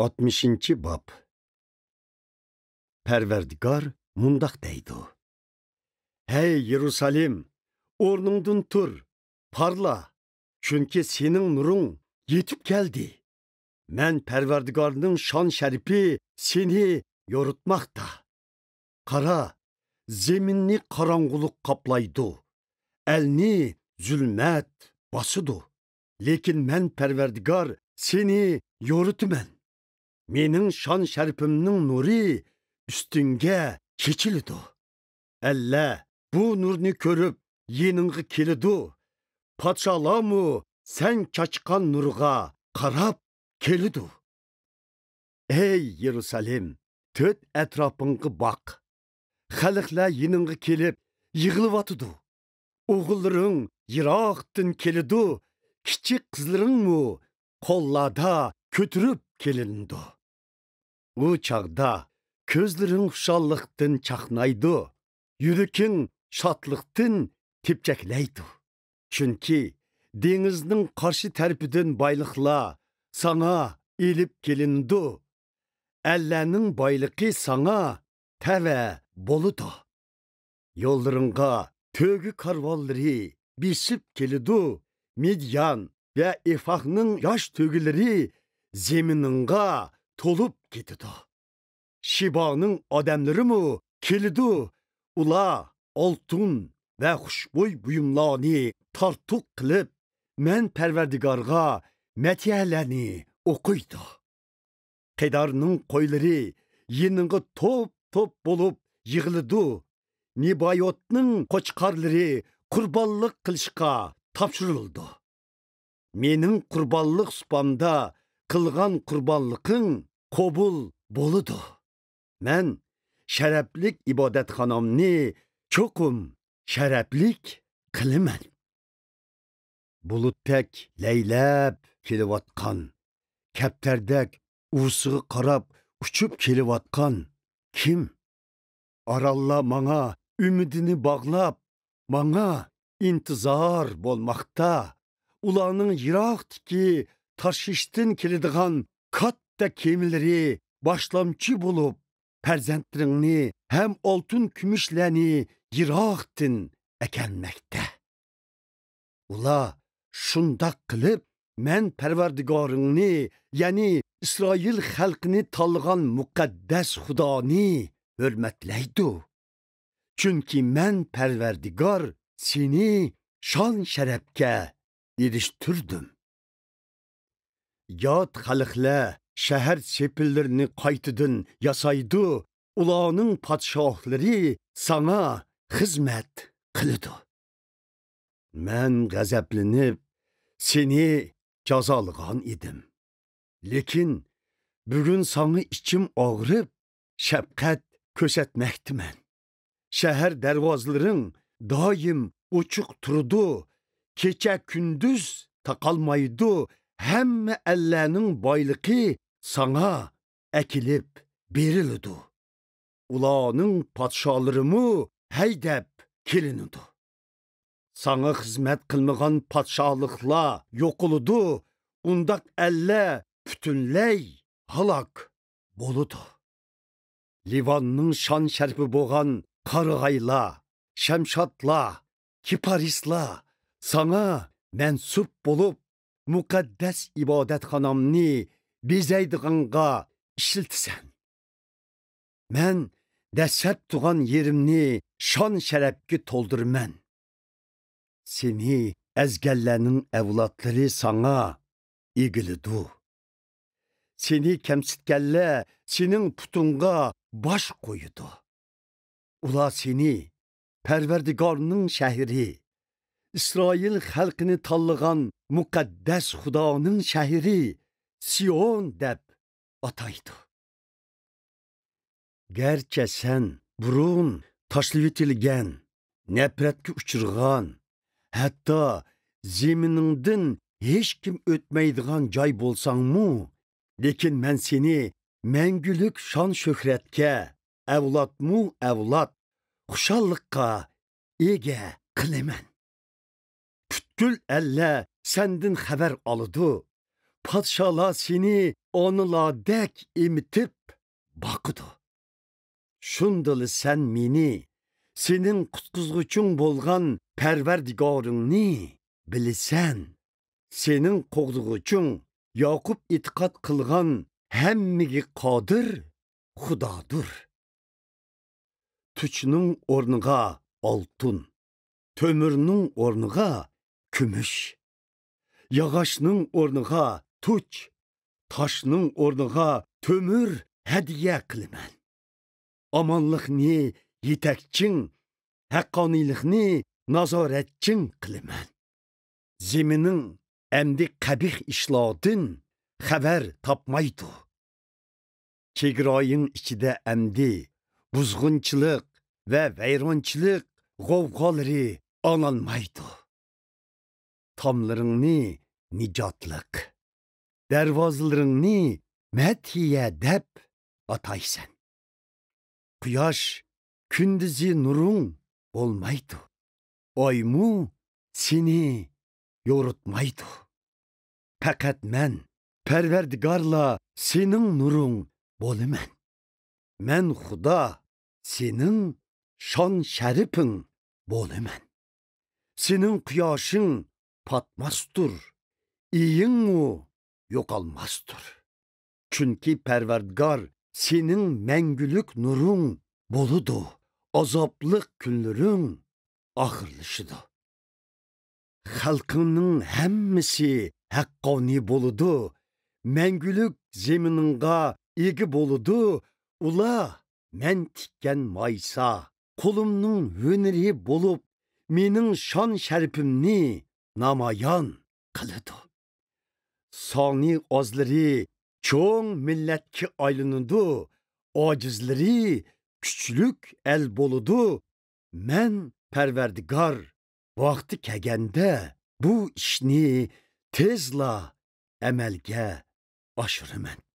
60. bab. Perverdigar mundaq deydi. Hey Yerusalim, o'rningdan tur, parla. Chunki sening nuring yetib keldi. Men Perverdigarning shon sharifi seni yoritmoqda. Qara, zeminni qorong'ulik qoplaydi. Elni zulmat bosidi. Lekin men Perverdigar seni yoritaman. Mening shon sharifimning nuri üstünge keçilidi. Alla bu nurni ko'rib yeningga kelidi. Podsholarmu sen chachiqqan nurga qarab kelidi. Ey Yerusalim, to'rt atrofingga baq. Xalqlar yeningga kelib yig'ilib o'g'illaring yiroqdan kelidi. Kichik qizlaringmu qo'llarda ko'tirib kelindi. U chaqda ko'zlaring xushalliqdan chaqnaydi. Yuraking shodliqdan tepchaklaydi. Chunki dengizning qarshi tarafidan boyliqlar sana elib kelindi. Allahning boyligi sana tava bo'ladi. Yo'llaringga to'gi karvonlari besib kelidi. Midyan ve Efah'nın yaş tögüleri zeminingga tolup ketidi. Shiba'nın adamları mı kelidi? Ula oltun ve xushbo'y buyumlarni tartuq qilib, men Perverdigarga metiyelerni o'qiydi. Qedarning qo'ylari yeninga top bo'lib yig'ilidi. Nibayotning qo'chqarlari qurbonlik qilishga tapşırıldı. Mening qurbanlık supamda qılgan qurbanlıqın qobul boludu. Men şərəflik ibadətxanamni çoxum şərəflik qiliman. Bulutdek leylab kelivatqan, kapterdek uğsuğu qarab uçup kelivatqan kim? Aralla mana ümidini bağlab, mana intizar bolmaqda, ularning yiroqdiki Tarshishdan keladigan katta kemileri boshlamchi bo'lib, farzandlaringni ham oltin kumushlarni yiroqdan akanmoqda. Ular shundoq qilib, men Parvardigoringni, ya'ni Isroil xalqini tanlagan muqaddas Xudoni hurmatlaydi. Chunki men Parvardigor seni shon sharafga erishtirdim. Yot xalqlar shahar sepillerini qaytadan yasaydi. Ularning podshohlari sana xizmat qiladi. Men g'azablanib seni jazolagan edim. Lekin bugun sana ichim og'rib, shafqat ko'rsatmoqdaman. Shahar darvozalaring doim ochiq turdi. Kecha kunduz taqalmaydi. Hamma Allahning boyligi sana akilib berildi. Ularning podsholarimi haydab kelinadi. Sana xizmat qilmagan podshohliklar yo'qoladi. Undaq Allah butunlay halok bo'ladi. Livanning shon sharifi bo'lgan qarag'aylar, shamshotlar, kiparislar sana mansub bo'lib, muqaddas ibodatxonamni bezaydiganga ishiltisan. Men dastlab turgan yerimni shon sharafga to'ldirman. Seni azgallarning avlodlari sana egilidi. Seni kamsitganlar sening putunga bosh qo'yidi. Ular seni Parvardigorning shahri, İsrail xalqini tanlagan muqaddas Xudoning shahri Sion deb ataydi. Gerçi sen burun tashlab etilgan, nafratga uchirgan, hatto zeminingdan hech kim o'tmaydigan joy bo'lsangmi, lekin men seni mangulik shon shuhratga, avlodmu avlod xushalliqqa ega qilaman. Butkul Allah senden xabar alıdı. Podsholar seni onuladek imitip bakıdı. Şundalı sen meni, senin kutquzguçun bolgan perverdigarını bilsen, senin qoğduguçun Yakup itiqat qılgan hemmigi qadir Xudadır. Tüçünün ornuğa altın, tömürünün ornuğa kümüş, yağaşının ornuğa tuç, taşının ornuğa tömür hediye kılımen. Amanlıqni yetekçin, haqqanilikni nazaretçin kılımen. Zeminin emdi qabih işladın xəbər tapmaydı. Çegrayın içide emdi buzğunçılıq ve veyronçılıq qovqaları anılmaydı. Tamlarını nicatlık, dervazlarını methiye dep ataysan. Quyosh kündüzü nurun olmaydı. Aymu seni yorutmaydı. Fakat men Perverdigarla senin nurun bolumen. Men Xuda senin şan şerifin bolumen. Senin quyoshing patmasdır. İyin mu yo'qolmasdır. Çünkü Perverdigar senin mengülük nurun boludu. Azaplık günlerin ahırlışıdı. Halkının hemmisi haqqani boludu. Mengülük zemininga egi boludu. Ula men tikkan maysa, kolumның hüneri bolup, mening şan şerifimni namayan kılıdı. Sani azları çoğun milletki aylanıdı. Acizleri küçülük el boludu. Men Perverdigar vakti kegende bu işni tezla emelge aşırımen.